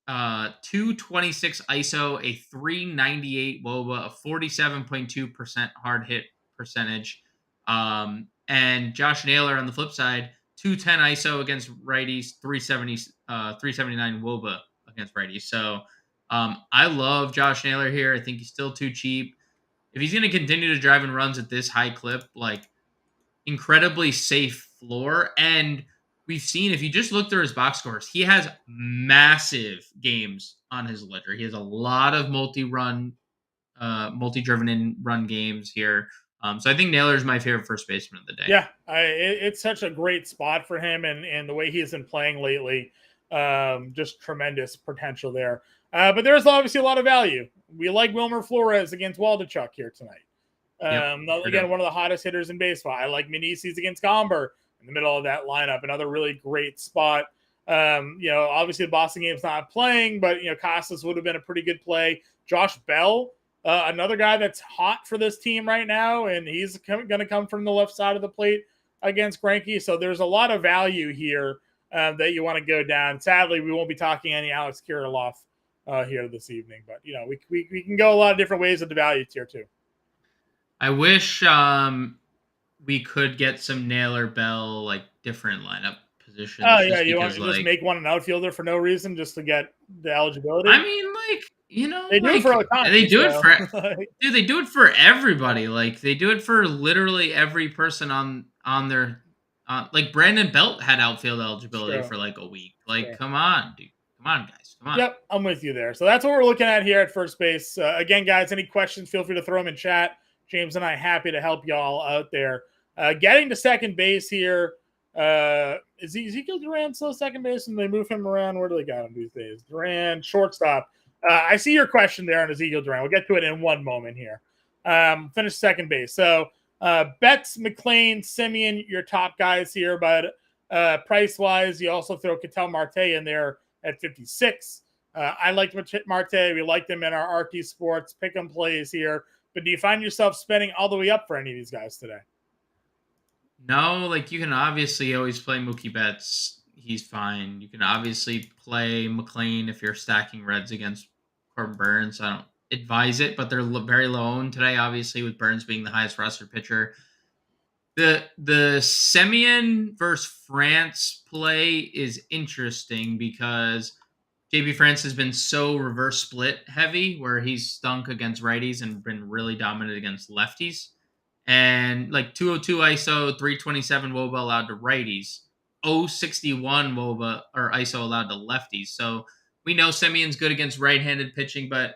226 ISO, a 398 WOBA, a 47.2% hard hit percentage. And Josh Naylor on the flip side, 210 ISO against righties, 379 WOBA against righties. So I love Josh Naylor here. I think he's still too cheap. If he's going to continue to drive in runs at this high clip, incredibly safe floor. And we've seen, if you just look through his box scores, he has massive games on his ledger. He has a lot of multi-driven in run games here. So I think Naylor is my favorite first baseman of the day. Yeah, it's such a great spot for him, and the way he's been playing lately, just tremendous potential there. But there's obviously a lot of value. We like Wilmer Flores against Waldichuk here tonight. Again, one of the hottest hitters in baseball. I like Meneses against Gomber in the middle of that lineup. Another really great spot. Obviously the Boston game's not playing, but Casas would have been a pretty good play. Josh Bell, another guy that's hot for this team right now, and he's going to come from the left side of the plate against Greinke. So there's a lot of value here that you want to go down. Sadly, we won't be talking any Alex Kirilloff here this evening, but we can go a lot of different ways with the value tier too. I wish we could get some Naylor Bell different lineup positions. Oh yeah, you want to just make one an outfielder for no reason just to get the eligibility? I mean, they do it for Ohtani. They do it for dude. They do it for everybody. They do it for literally every person on Like Brandon Belt had outfield eligibility True. for like a week. Like, True. come on, dude. Come on, guys. Come on. Yep, I'm with you there. So that's what we're looking at here at first base. Again, guys, any questions, feel free to throw them in chat. James and I happy to help y'all out there. Getting to second base here. Is Ezekiel Duran still second base and they move him around? Where do they got him these days? Duran, shortstop. I see your question there on Ezekiel Duran. We'll get to it in one moment here. Finish second base. So Betts, McLean, Simeon, your top guys here, but price-wise, you also throw Ketel Marte in there at 56. I liked Marte. We liked him in our RT Sports pick-em plays here. But do you find yourself spending all the way up for any of these guys today? No, like you can obviously always play Mookie Betts. He's fine. You can obviously play McLean if you're stacking Reds against Corbin Burns. I don't advise it, but they're very low owned today, obviously, with Burns being the highest roster pitcher. The Semien versus France play is interesting because JP France has been so reverse split heavy where he's stunk against righties and been really dominant against lefties. And like 202 ISO, 327 WOBA allowed to righties, 061 WOBA or ISO allowed to lefties. So we know Semien's good against right-handed pitching, but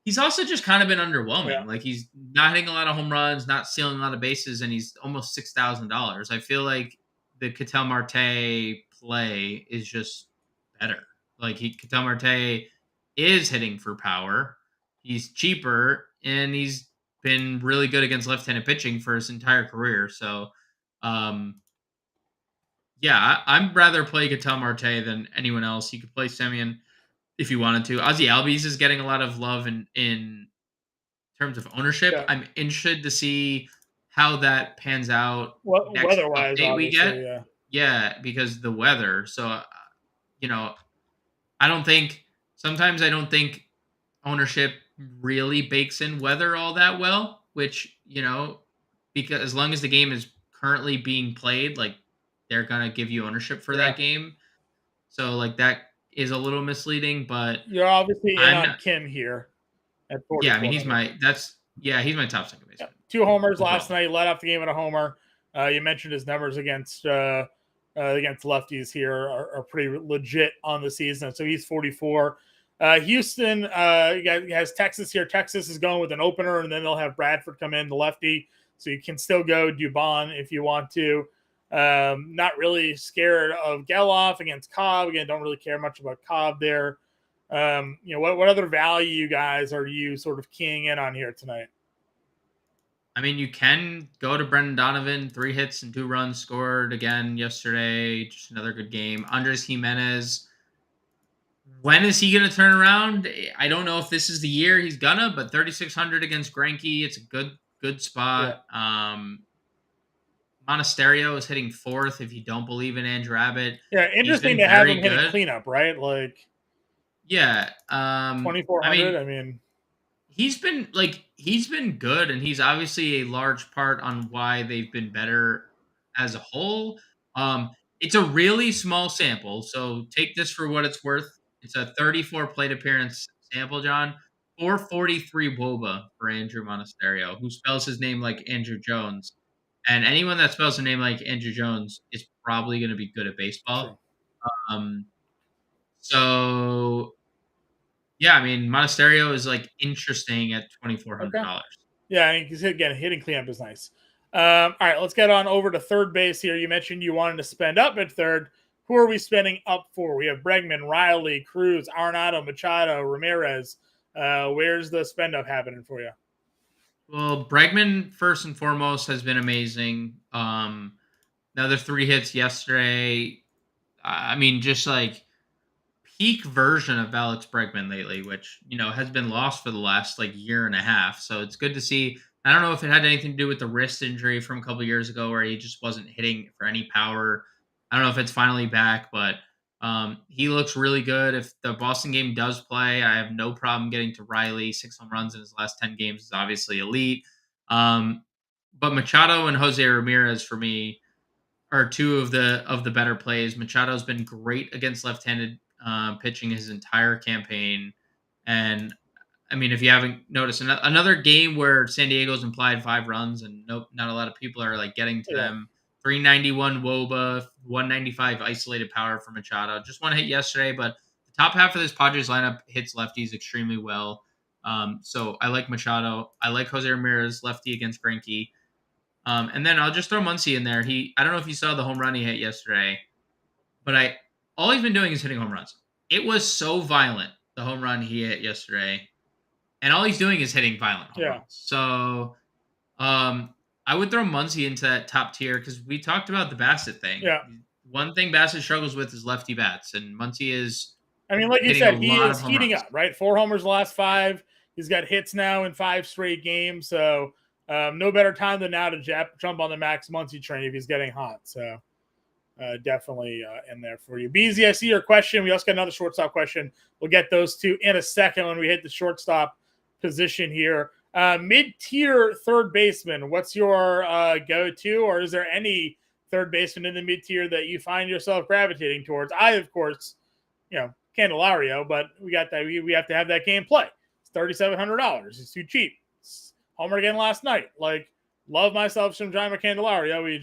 he's also just kind of been underwhelming. Yeah. Like he's not hitting a lot of home runs, not stealing a lot of bases, and he's almost $6,000. I feel like the Ketel Marte play is just better. Like Ketel Marte is hitting for power. He's cheaper, and he's been really good against left-handed pitching for his entire career. So, yeah, I'd rather play Ketel Marte than anyone else. You could play Semien if you wanted to. Ozzy Albies is getting a lot of love in terms of ownership. Yeah. I'm interested to see how that pans out. Next weather-wise, update we get. Yeah. Yeah, because the weather. So, I don't think ownership really bakes in weather all that well, which, because as long as the game is currently being played, like they're going to give you ownership for that game. So like that is a little misleading, but you're obviously in on Kim here at 40. Yeah, I mean, he's my top second baseman. 2 homers last night, led off the game with a homer. You mentioned his numbers against lefties here are pretty legit on the season. So he's 44. Houston has Texas here. Texas is going with an opener, and then they'll have Bradford come in, the lefty. So you can still go Dubon if you want to. Not really scared of Geloff against Cobb. Again, don't really care much about Cobb there. What other value you guys are you sort of keying in on here tonight? I mean, you can go to Brendan Donovan, 3 hits and 2 runs scored again yesterday. Just another good game. Andres Jimenez. When is he going to turn around? I don't know if this is the year he's gonna, but 3,600 against Greinke, it's a good spot. Yeah. Monasterio is hitting 4th if you don't believe in Andrew Abbott. Yeah, interesting to have him hitting cleanup, right? Like, yeah, 2,400. I mean, he's been good, and he's obviously a large part on why they've been better as a whole. It's a really small sample, so take this for what it's worth. It's a 34 plate appearance sample, John. 443 WOBA for Andrew Monasterio, who spells his name like Andrew Jones. And anyone that spells a name like Andrew Jones is probably going to be good at baseball. Sure. So, yeah, I mean, Monasterio is like interesting at $2,400. Okay. Yeah, I mean, hitting cleanup is nice. All right, let's get on over to third base here. You mentioned you wanted to spend up at third. Who are we spending up for? We have Bregman, Riley, Cruz, Arenado, Machado, Ramirez. Where's the spend up happening for you? Well, Bregman, first and foremost, has been amazing. Another 3 hits yesterday. I mean, just like peak version of Alex Bregman lately, which, has been lost for the last like year and a half. So it's good to see. I don't know if it had anything to do with the wrist injury from a couple years ago where he just wasn't hitting for any power. I don't know if it's finally back, but he looks really good. If the Boston game does play, I have no problem getting to Riley. 6 home runs in his last 10 games is obviously elite. But Machado and Jose Ramirez for me are 2 of the better plays. Machado's been great against left-handed pitching his entire campaign. And I mean, if you haven't noticed, another game where San Diego's implied 5 runs and not a lot of people are like getting to them. 391 Woba, 195 isolated power for Machado. Just one hit yesterday, but the top half of this Padres lineup hits lefties extremely well. So I like Machado. I like Jose Ramirez, lefty against Greinke. And then I'll just throw Muncy in there. I don't know if you saw the home run he hit yesterday, but all he's been doing is hitting home runs. It was so violent, the home run he hit yesterday, and all he's doing is hitting violent home runs. So, I would throw Muncy into that top tier because we talked about the Bassett thing. Yeah. One thing Bassett struggles with is lefty bats, and Muncy is. I mean, like you said, he is heating up, right? 4 homers the last 5. He's got hits now in 5 straight games. So no better time than now to jump on the Max Muncy train if he's getting hot. So definitely in there for you. BZ, I see your question. We also got another shortstop question. We'll get those two in a second when we hit the shortstop position here. Mid-tier third baseman, what's your go-to, or is there any third baseman in the mid-tier that you find yourself gravitating towards? I, of course, Candelario, but we got that. We have to have that game play. It's $3,700. It's too cheap. It's homer again last night. Like, love myself some John Candelario. We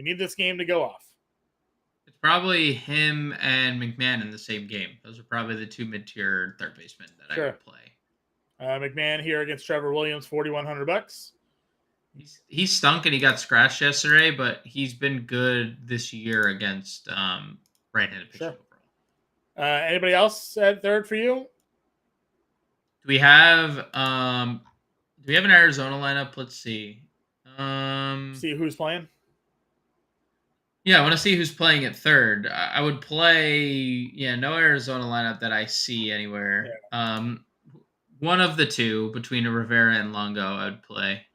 need this game to go off. It's probably him and McMahon in the same game. Those are probably the 2 mid-tier third basemen that I would play. McMahon here against Trevor Williams, $4,100. He stunk and he got scratched yesterday, but he's been good this year against right-handed pitching overall. Anybody else at third for you? Do we have an Arizona lineup? Let's see. See who's playing. Yeah, I want to see who's playing at third. I would play no Arizona lineup that I see anywhere. Yeah. One of the two between Rivera and Longo, I would play.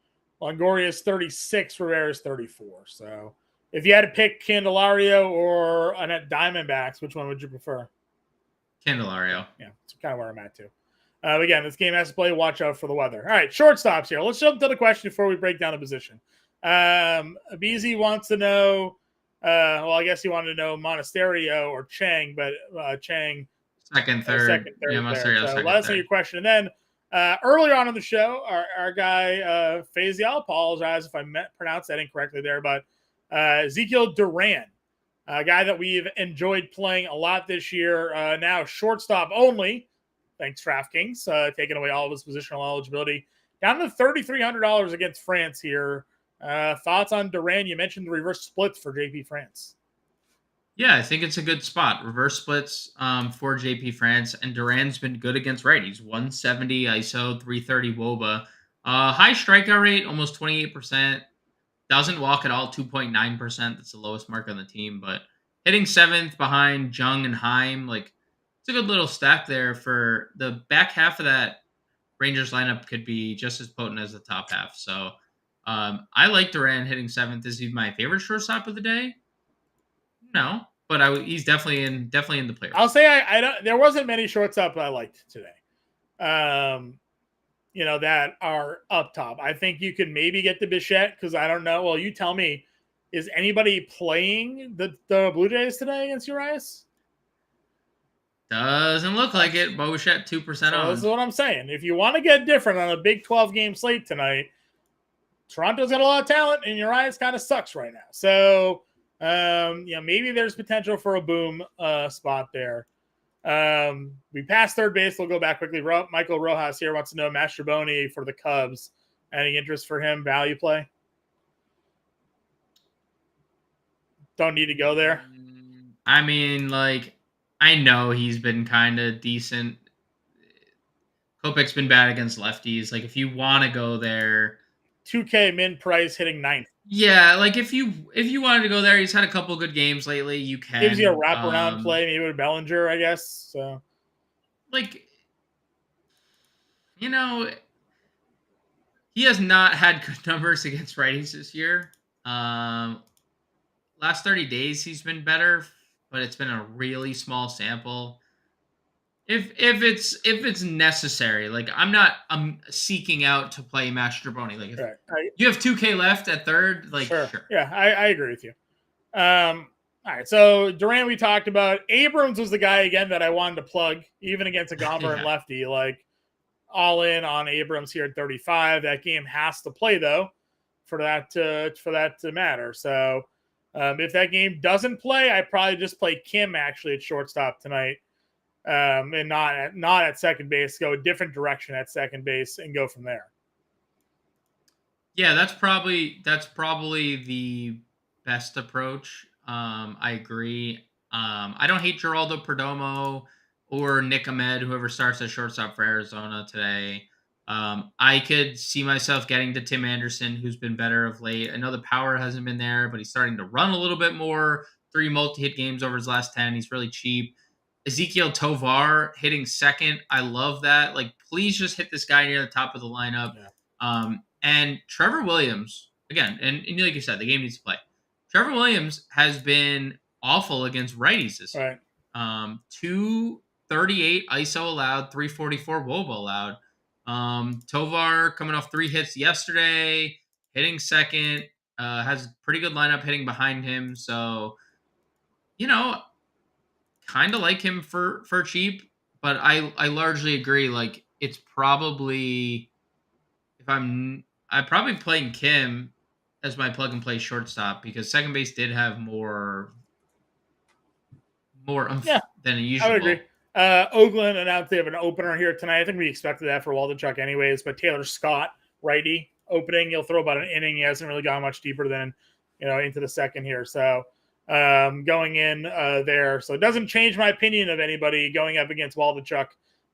Longoria is 36, Rivera is 34. So if you had to pick Candelario or at Diamondbacks, which one would you prefer? Candelario. Yeah, that's kind of where I'm at too. Again, this game has to play. Watch out for the weather. All right, shortstops here. Let's jump to the question before we break down the position. BZ wants to know, I guess he wanted to know Monasterio or Chang, but Chang – Second, third. Yeah, so let us know your question. And then earlier on in the show, our guy, Faisal, I'll apologize if I pronounced that incorrectly there, but Ezekiel Duran, a guy that we've enjoyed playing a lot this year, now shortstop only, thanks DraftKings, taking away all of his positional eligibility. Down to $3,300 against France here. Thoughts on Duran? You mentioned the reverse splits for JP France. Yeah, I think it's a good spot. Reverse splits for JP France, and Duran's been good against righties. 170 ISO, 330 WOBA. High strikeout rate, almost 28%. Doesn't walk at all, 2.9%. That's the lowest mark on the team. But hitting 7th behind Jung and Heim, it's a good little stack there for the back half of that Rangers lineup could be just as potent as the top half. So I like Duran hitting 7th. Is he my favorite shortstop of the day? No, but he's definitely in the player. I'll say I don't. There wasn't many shortstops I liked today. That are up top. I think you could maybe get the Bichette because I don't know. Well, you tell me. Is anybody playing the Blue Jays today against Urias? Doesn't look like it. Bichette 2% on. This is what I'm saying. If you want to get different on a big 12-game slate tonight, Toronto's got a lot of talent, and Urias kind of sucks right now. So. Maybe there's potential for a boom spot there. We passed third base. We'll go back quickly. Michael Rojas here wants to know Mastroboni for the Cubs. Any interest for him? Value play? Don't need to go there. I mean, I know he's been kind of decent. Kopech's been bad against lefties. If you want to go there, 2K min price hitting 9th. Yeah, if you wanted to go there, he's had a couple good games lately. You can gives you a wraparound play, maybe with Bellinger, I guess. So, he has not had good numbers against righties this year. Last 30 days he's been better, but it's been a really small sample. If it's necessary, I'm seeking out to play Mastroboni. You have 2K left at third, sure. Yeah, I agree with you. All right, so Duran we talked about. Abrams was the guy again that I wanted to plug, even against a Gomber and lefty. All in on Abrams here at 35. That game has to play though, for that to matter. So If that game doesn't play, I probably just play Kim actually at shortstop tonight, and not at second base. Go a different direction at second base and go from there. Yeah, that's probably the best approach. I agree. I don't hate Geraldo Perdomo or Nick Ahmed, whoever starts at shortstop for Arizona today. I could see myself getting to Tim Anderson, who's been better of late. I know the power hasn't been there, but he's starting to run a little bit more. 3 multi-hit games over his last 10. He's really cheap. Ezekiel Tovar hitting second. I love that. Like, please just hit this guy near the top of the lineup. Yeah. And Trevor Williams, again, and like you said, the game needs to play. Trevor Williams has been awful against righties this year. Right. 238 ISO allowed, 344 WOBA allowed. Tovar coming off 3 hits yesterday, hitting second, has pretty good lineup hitting behind him. So, kind of like him for cheap, but I largely agree. Like, it's probably, I'm probably playing Kim as my plug and play shortstop because second base did have more than usual. I would agree. Oakland announced they have an opener here tonight. I think we expected that for Waldichuk anyways, but Taylor Scott, righty, opening. He'll throw about an inning. He hasn't really gone much deeper than, into the second here. So going in there. So it doesn't change my opinion of anybody going up against Waldichuk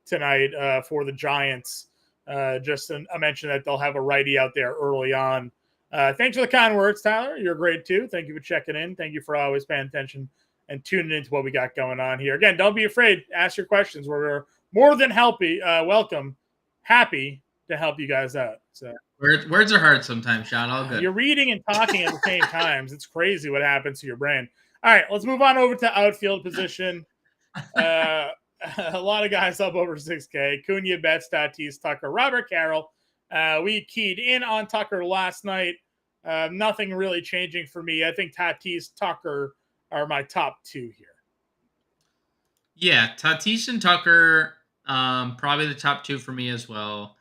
tonight for the Giants. Just a mention that they'll have a righty out there early on. Thanks for the kind words, Tyler. You're great too. Thank you for checking in. Thank you for always paying attention and tuning into what we got going on here. Again, don't be afraid. Ask your questions. We're more than happy to help you guys out. So words are hard sometimes, Sean. All good. You're reading and talking at the same times. It's crazy what happens to your brain. All right, let's move on over to outfield position. A lot of guys up over 6K. Cunha, Betts, Tatis, Tucker, Robert Carroll. We keyed in on Tucker last night. Nothing really changing for me. I think Tatis, Tucker are my top 2 here. Yeah, Tatis and Tucker, probably the top 2 for me as well.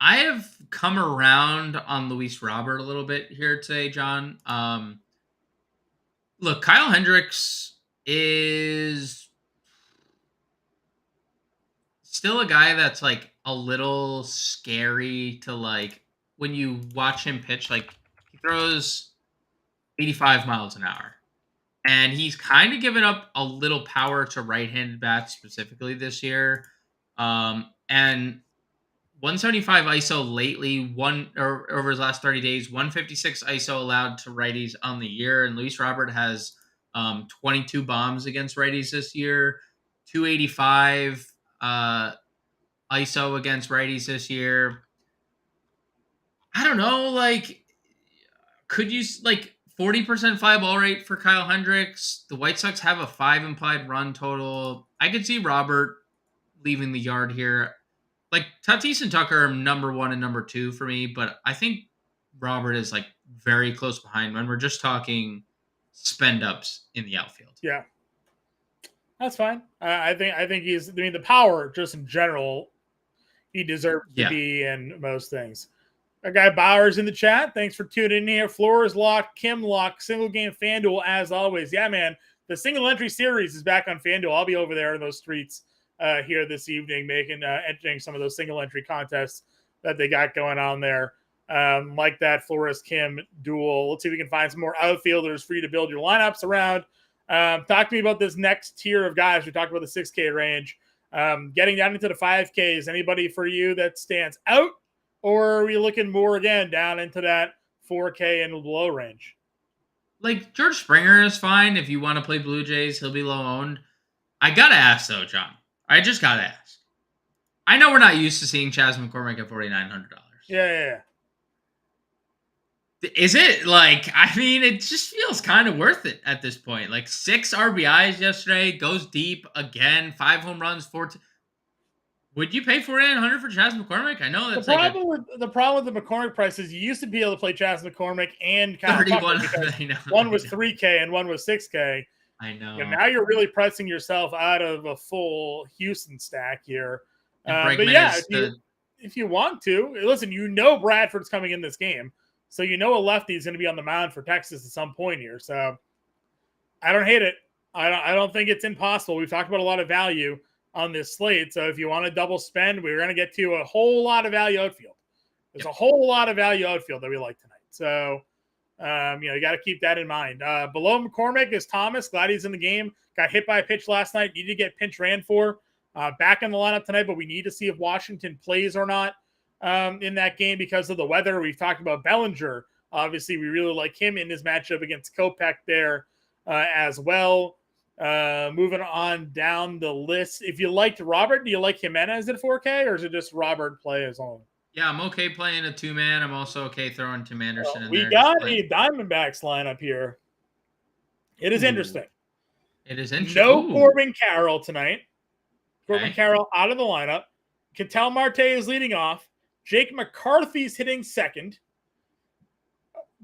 I have come around on Luis Robert a little bit here today, John. Look, Kyle Hendricks is still a guy that's like a little scary to like when you watch him pitch. Like, he throws 85 miles an hour. And he's kind of given up a little power to right-handed bats specifically this year. And 175 ISO lately, over his last 30 days, 156 ISO allowed to righties on the year. And Luis Robert has 22 bombs against righties this year, 285 ISO against righties this year. I don't know, like, could you, like, 40% fly ball rate for Kyle Hendricks. The White Sox have a 5 implied run total. I could see Robert leaving the yard here. Like, Tatis and Tucker are number 1 and number 2 for me, but I think Robert is like very close behind when we're just talking spend ups in the outfield. Yeah, that's fine. I think he's. I mean, the power just in general, he deserves to be in most things. Our guy Bowers in the chat. Thanks for tuning in here. Flores lock, Kim lock, single game FanDuel as always. Yeah, man. The single entry series is back on FanDuel. I'll be over there in those streets here this evening, entering some of those single entry contests that they got going on there. Like that Flores Kim duel. Let's see if we can find some more outfielders for you to build your lineups around. Talk to me about this next tier of guys. We talked about the 6K range. Getting down into the 5Ks. Anybody for you that stands out? Or are we looking more, again, down into that 4K and below range? Like, George Springer is fine. If you want to play Blue Jays, he'll be low-owned. I got to ask, though, John. I just got to ask. I know we're not used to seeing Chas McCormick at $4,900. Yeah. Is it? Like, I mean, it just feels kind of worth it at this point. Like, 6 RBIs yesterday, goes deep again, 5 home runs, 14. Would you pay $4,900 for Chas McCormick? I know that's the problem with the McCormick prices. You used to be able to play Chas McCormick and Kyle 31. One was 3K and one was 6K. I know. And now you're really pressing yourself out of a full Houston stack here. But yeah, if you want to, listen, Bradford's coming in this game. So a lefty is going to be on the mound for Texas at some point here. So I don't hate it. I don't think it's impossible. We've talked about a lot of value on this slate. So if you want to double spend, we're going to get to a whole lot of value outfield. There's a whole lot of value outfield that we like tonight. So, you got to keep that in mind. Below McCormick is Thomas. Glad he's in the game. Got hit by a pitch last night. Needed to get pinch ran for. Back in the lineup tonight, but we need to see if Washington plays or not in that game because of the weather. We've talked about Bellinger. Obviously, we really like him in his matchup against Kopech there as well. Moving on down the list. If you liked Robert, do you like Jimenez at 4K, or is it just Robert play his own? Yeah, I'm okay playing a 2-man. I'm also okay throwing Tim Anderson in there. We got a Diamondbacks lineup here. It is interesting. It is interesting. No Corbin Carroll tonight. Corbin Okay. Carroll out of the lineup. Ketel Marte is leading off. Jake McCarthy's hitting second.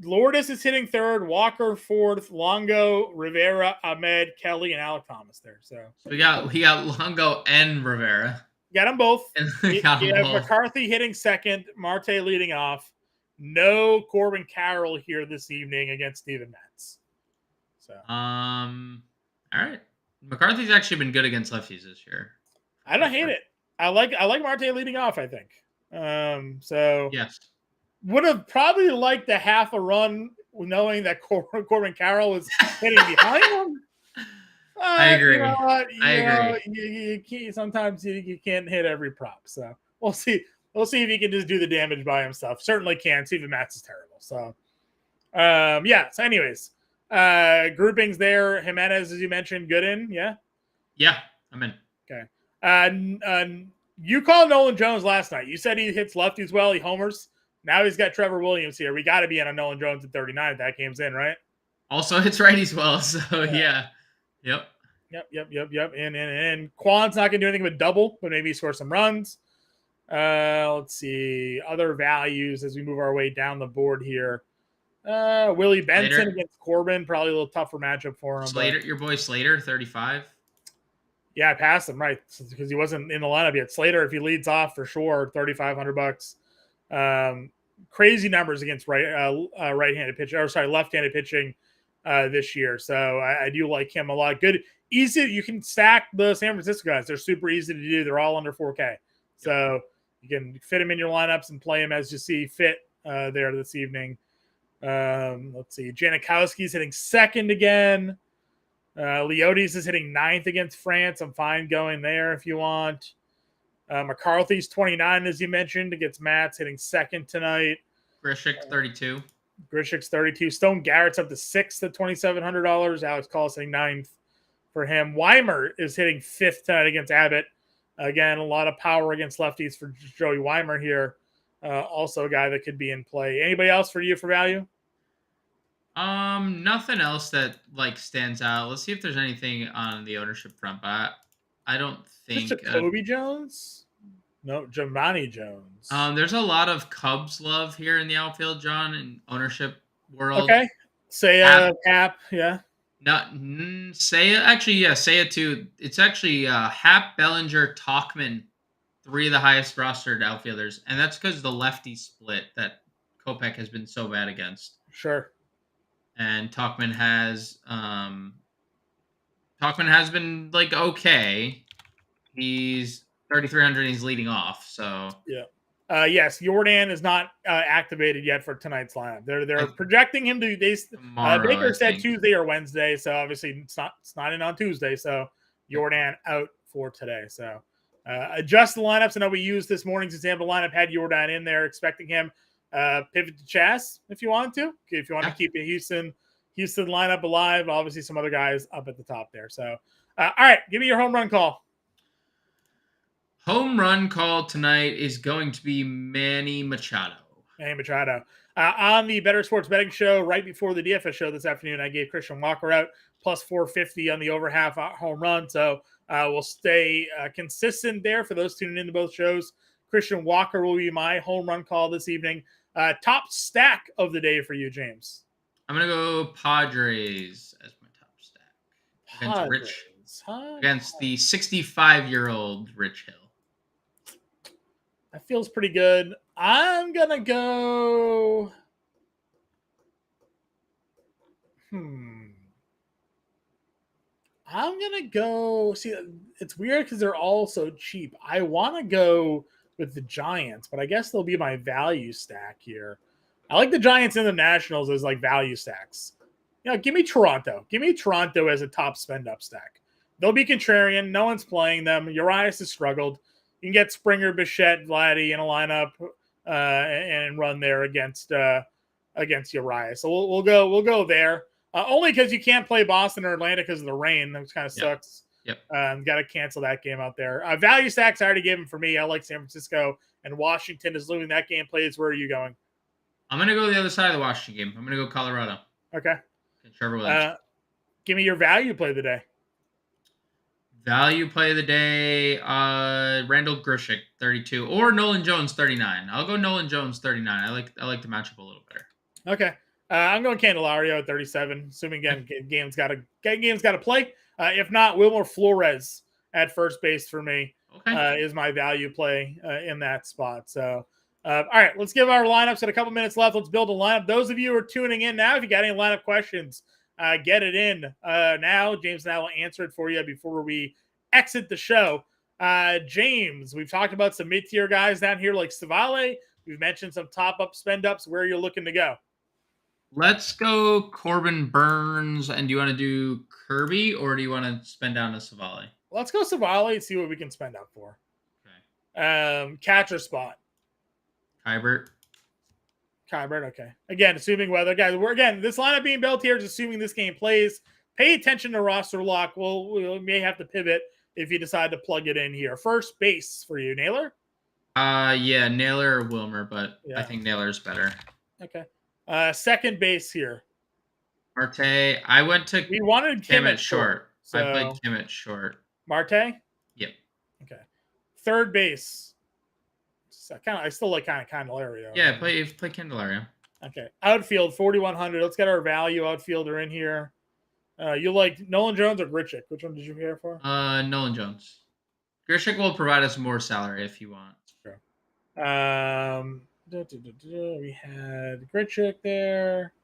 Lourdes is hitting third. Walker fourth. Longo, Rivera, Ahmed, Kelly, and Alec Thomas there. So we got Longo and Rivera. Got them both. And we got them both. McCarthy hitting second. Marte leading off. No Corbin Carroll here this evening against Steven Matz. So all right. McCarthy's actually been good against lefties this year. I don't hate it. I like Marte leading off, I think. So yes. Would have probably liked a half a run knowing that Corbin Carroll was hitting behind him. I agree. You can't, sometimes you can't hit every prop. So we'll see. We'll see if he can just do the damage by himself. Certainly can. Steven Matz is terrible. So, So anyways, groupings there. Jimenez, as you mentioned, good in. Yeah. Yeah, I'm in. Okay. You called Nolan Jones last night. You said he hits lefties well. He homers. Now he's got Trevor Williams here. We got to be in on Nolan Jones at 39 if that game's in, right? Also hits righties well. So yeah. Yep. And Quan's not going to do anything but double, but maybe score some runs. Let's see. Other values as we move our way down the board here. Willie Benson against Corbin. Probably a little tougher matchup for him. Slater, your boy Slater, 35. Yeah, I passed him, right, because he wasn't in the lineup yet. Slater, if he leads off for sure, $3,500. Crazy numbers against right-handed pitching, left-handed pitching this year. So I do like him a lot. Good, easy. You can stack the San Francisco guys. They're super easy to do. They're all under 4K. So you can fit them in your lineups and play them as you see fit there this evening. Let's see. Janikowski's hitting second again. Leotis is hitting ninth against France. I'm fine going there if you want. McCarthy's 29, as you mentioned, against Matz, hitting second tonight. Grishik, 32. Grishik's 32. Stone Garrett's up to sixth at $2,700. Alex Collins hitting ninth for him. Weimer is hitting fifth tonight against Abbott. Again, a lot of power against lefties for Joey Weimer here. Also a guy that could be in play. Anybody else for you for value? Nothing else that stands out. Let's see if there's anything on the ownership front, but I don't think Just Jacoby Jones? No, Giovanni Jones. There's a lot of Cubs love here in the outfield, John, in ownership world. Okay. Say Cap, yeah. No, Say too. It's actually Hap, Bellinger, Tauchman, three of the highest rostered outfielders, and that's because the lefty split that Kopech has been so bad against. Sure. And Tauchman has been okay. He's 3,300. He's leading off. So yeah. Yes, Jordan is not activated yet for tonight's lineup. They're projecting him to. Baker said Tuesday or Wednesday, so obviously it's not in on Tuesday. So Jordan out for today. So adjust the lineups. I know we used this morning's example lineup had Jordan in there, expecting him. Pivot to Chas if you want to. If you want to keep the Houston lineup alive, obviously some other guys up at the top there. So, all right, give me your home run call. Home run call tonight is going to be Manny Machado. On the Better Sports Betting Show right before the DFS show this afternoon, I gave Christian Walker out plus 450 on the over half home run. So we'll stay consistent there for those tuning into both shows. Christian Walker will be my home run call this evening. Top stack of the day for you, James. I'm going to go Padres as my top stack. Against the 65-year-old Rich Hill. That feels pretty good. I'm going to go I'm going to go. See, it's weird because they're all so cheap. I want to go with the Giants, but I guess they'll be my value stack here. I like the Giants and the Nationals as like value stacks. Give me Toronto. Give me Toronto as a top spend up stack. They'll be contrarian. No one's playing them. Urias has struggled. You can get Springer, Bichette, Vladdy in a lineup and run there against Urias. So we'll go there. Only because you can't play Boston or Atlanta because of the rain. That kind of sucks. Yep. Got to cancel that game out there. Value stacks I already gave them for me. I like San Francisco and Washington is losing that game plays. Where are you going? I'm going to go the other side of the Washington game. I'm going to go Colorado. Okay. Trevor Williams. Give me your value play of the day. Value play of the day, Randall Grishik, 32, or Nolan Jones, 39. I'll go Nolan Jones, 39. I like the matchup a little better. Okay. I'm going Candelario at 37, assuming game's got to play. If not, Wilmer Flores at first base for me is my value play in that spot. So, all right, let's give our lineups at a couple minutes left. Let's build a lineup. Those of you who are tuning in now, if you got any lineup questions, get it in now. James and I will answer it for you before we exit the show. James, we've talked about some mid-tier guys down here like Savale. We've mentioned some top-up spend-ups. Where are you looking to go? Let's go Corbin Burns. And do you want to do Kirby or do you want to spend down to Savale? Let's go Savale and see what we can spend up for. Okay. Catcher spot. Kybert, okay. Again, assuming weather. Guys, this lineup being built here is assuming this game plays. Pay attention to roster lock. We may have to pivot if you decide to plug it in here. First base for you, Naylor? Yeah, Naylor or Wilmer, but I think Naylor's better. Okay. Second base here. Marte. I went to we wanted Kim at short. So I played Kim at short. Marte? Yep. Okay. Third base. I still like kind of Candelario. Yeah, play Candelario. Okay. Outfield, 4,100. Let's get our value outfielder in here. You like Nolan Jones or Grichuk? Which one did you care for? Nolan Jones. Grichuk will provide us more salary if you want. Sure. We had Grichuk there.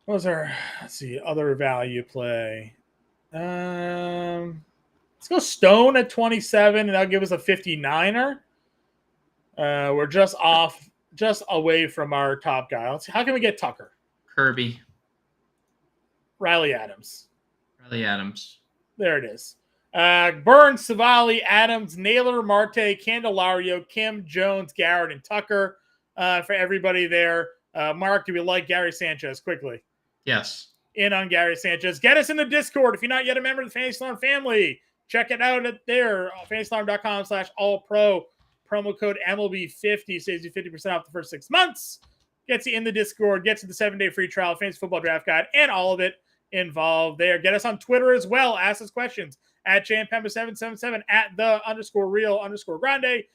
What was our other value play? Let's go Stone at 27, and that'll give us a 59er. We're just away from our top guy. Let's see, how can we get Tucker? Kirby. Riley Adams. There it is. Burns, Savali, Adams, Naylor, Marte, Candelario, Kim, Jones, Garrett, and Tucker for everybody there. Mark, do we like Gary Sanchez? Quickly. Yes. In on Gary Sanchez. Get us in the Discord. If you're not yet a member of the Fantasy Alarm family, check it out at there. FantasyAlarm.com/all-pro. Promo code MLB50 saves you 50% off the first 6 months. Gets you in the Discord. Gets you the 7-day free trial, Fantasy Football Draft Guide, and all of it involved there. Get us on Twitter as well. Ask us questions at JMPemba777, at @the_real_Grande.